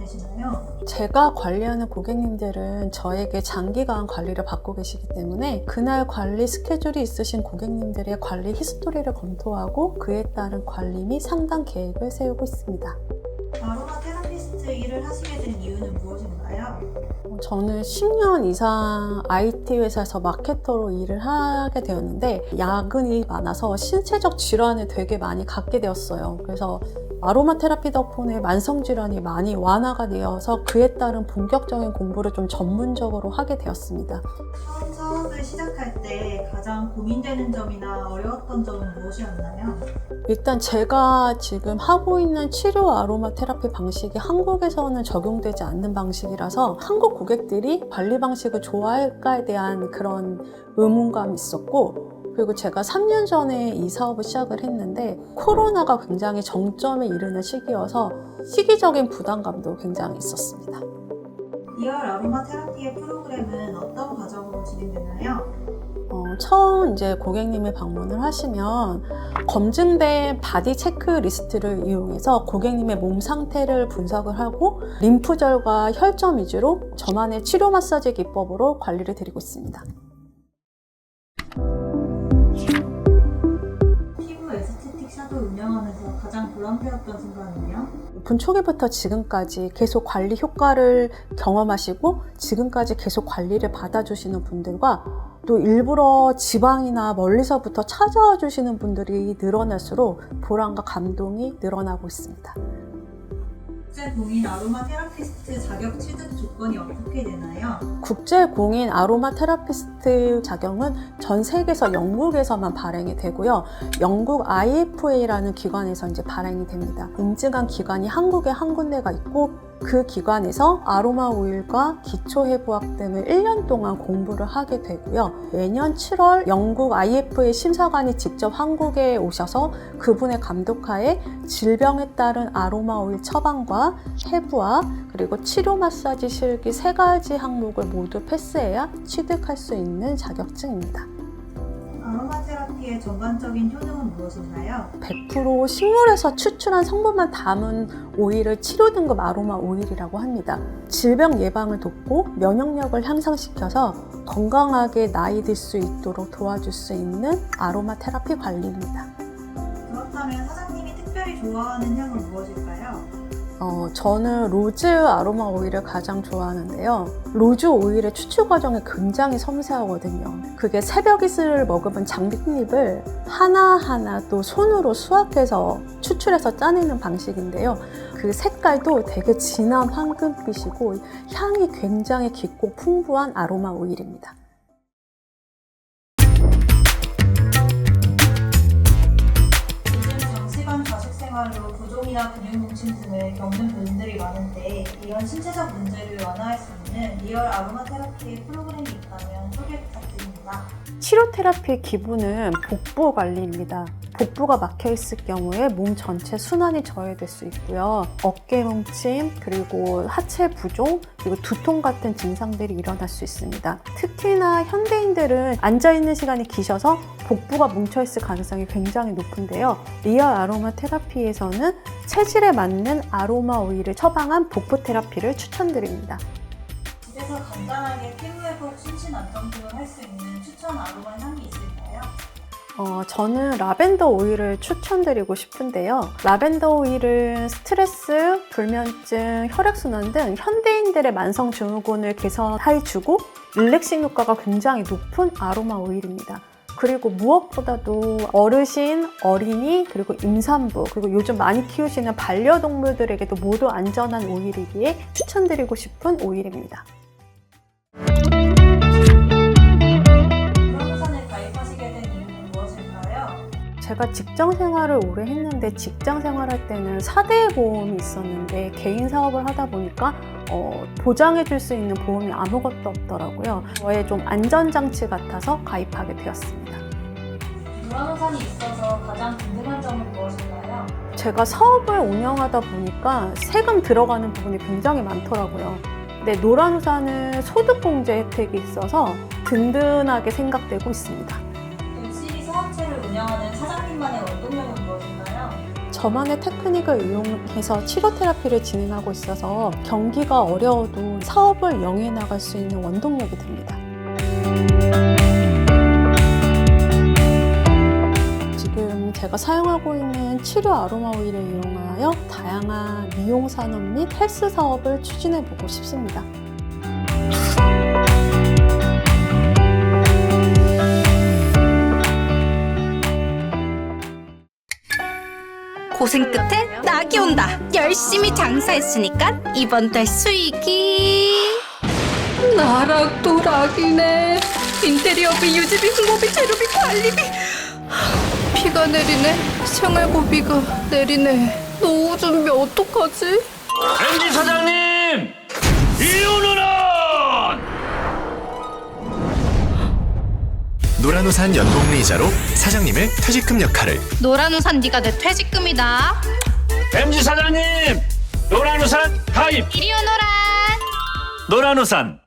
되시나요? 제가 관리하는 고객님들은 저에게 장기간 관리를 받고 계시기 때문에 그날 관리 스케줄이 있으신 고객님들의 관리 히스토리를 검토하고 그에 따른 관리 및 상담 계획을 세우고 있습니다. 아로마 테라피스트 일을 하시게 된 이유는 무엇인가요? 저는 10년 이상 IT 회사에서 마케터로 일을 하게 되었는데 야근이 많아서 신체적 질환을 되게 많이 갖게 되었어요. 그래서 아로마 테라피 덕분에 만성 질환이 많이 완화가 되어서 그에 따른 본격적인 공부를 좀 전문적으로 하게 되었습니다. 처음 사업을 시작할 때 가장 고민되는 점이나 어려웠던 점은 무엇이었나요? 일단 제가 지금 하고 있는 치료 아로마 테라피 방식이 한국에서는 적용되지 않는 방식이라서 한국 고객들이 관리 방식을 좋아할까에 대한 그런 의문감이 있었고, 그리고 제가 3년 전에 이 사업을 시작을 했는데 코로나가 굉장히 정점에 이르는 시기여서 시기적인 부담감도 굉장히 있었습니다. 리얼 아로마 테라피의 프로그램은 어떤 과정으로 진행되나요? 처음 이제 고객님이 방문을 하시면 검증된 바디 체크리스트를 이용해서 고객님의 몸 상태를 분석을 하고 림프절과 혈점 위주로 저만의 치료 마사지 기법으로 관리를 드리고 있습니다. 피부 에스테틱 샵을 운영하면서 가장 보람되었던 순간은요? 오픈 초기부터 지금까지 계속 관리 효과를 경험하시고 지금까지 계속 관리를 받아주시는 분들과 또 일부러 지방이나 멀리서부터 찾아와 주시는 분들이 늘어날수록 보람과 감동이 늘어나고 있습니다. 국제공인 아로마 테라피스트 자격 취득 조건이 어떻게 되나요? 국제공인 아로마 테라피스트 자격은 전 세계에서 영국에서만 발행이 되고요. 영국 IFA라는 기관에서 이제 발행이 됩니다. 인증한 기관이 한국에 한 군데가 있고 그 기관에서 아로마 오일과 기초 해부학 등을 1년 동안 공부를 하게 되고요. 매년 7월 영국 IFA 심사관이 직접 한국에 오셔서 그분의 감독하에 질병에 따른 아로마 오일 처방과 해부학 그리고 치료 마사지 실기 3가지 항목을 모두 패스해야 취득할 수 있는 자격증입니다. 아로마 테라피의 전반적인 효능은 무엇인가요? 100% 식물에서 추출한 성분만 담은 오일을 치료 등급 아로마 오일이라고 합니다. 질병 예방을 돕고 면역력을 향상시켜서 건강하게 나이 들 수 있도록 도와줄 수 있는 아로마 테라피 관리입니다. 그렇다면 사장님이 특별히 좋아하는 향은 무엇일까요? 저는 로즈 아로마 오일을 가장 좋아하는데요. 로즈 오일의 추출 과정이 굉장히 섬세하거든요. 그게 새벽 이슬을 머금은 장미잎을 하나하나 또 손으로 수확해서 추출해서 짜내는 방식인데요. 그 색깔도 되게 진한 황금빛이고 향이 굉장히 깊고 풍부한 아로마 오일입니다. 장시간 좌식 생활로 부종이나 근육 뭉침 등을 겪는 분들이 많은데 이런 신체적 문제를 완화할 수 있는 리얼 아로마 테라피의 프로그램이 있다면 소개 부탁드립니다. 치료 테라피의 기본은 복부 관리입니다. 복부가 막혀 있을 경우에 몸 전체 순환이 저해될 수 있고요. 어깨 뭉침, 그리고 하체 부종, 그리고 두통 같은 증상들이 일어날 수 있습니다. 특히나 현대인들은 앉아있는 시간이 기셔서 복부가 뭉쳐있을 가능성이 굉장히 높은데요. 리얼 아로마 테라피에서는 체질에 맞는 아로마 오일을 처방한 복부 테라피를 추천드립니다. 집에서 간단하게 피부 회복, 심신 안정 등을 할 수 있는 추천 아로마 향이 있을까요? 저는 라벤더 오일을 추천드리고 싶은데요. 라벤더 오일은 스트레스, 불면증, 혈액순환 등 현대인들의 만성 증후군을 개선해주고 릴렉싱 효과가 굉장히 높은 아로마 오일입니다. 그리고 무엇보다도 어르신, 어린이, 그리고 임산부, 그리고 요즘 많이 키우시는 반려동물들에게도 모두 안전한 오일이기에 추천드리고 싶은 오일입니다. 제가 직장 생활을 오래 했는데 직장 생활할 때는 4대 보험이 있었는데 개인 사업을 하다 보니까 보장해 줄 수 있는 보험이 아무것도 없더라고요. 저의 좀 안전장치 같아서 가입하게 되었습니다. 노란우산이 있어서 가장 궁금한 점은 무엇일까요? 제가 사업을 운영하다 보니까 세금 들어가는 부분이 굉장히 많더라고요. 근데 노란우산은 소득공제 혜택이 있어서 든든하게 생각되고 있습니다. 열심히 사업체를 운영하는 사장님만의 원동력은 무엇인가요? 저만의 테크닉을 이용해서 치료 테라피를 진행하고 있어서 경기가 어려워도 사업을 영위해 나갈 수 있는 원동력이 됩니다. 지금 제가 사용하고 있는 치료 아로마 오일을 이용하여 다양한 미용 산업 및 헬스 사업을 추진해 보고 싶습니다. 고생 끝에 낙이 온다. 열심히 장사했으니까 이번 달 수익이 나락 또 낙이네. 인테리어비, 유지비, 홍보비, 재료비, 관리비. 비가 내리네. 생활고비가 내리네. 노후 준비 어떡하지? MG 사장님! 이윤우는! 노란우산 연봉리이자로 사장님의 퇴직금 역할을, 노란우산 네가 내 퇴직금이다. MG 사장님! 노란우산 가입! 이리 오너라. 노란우산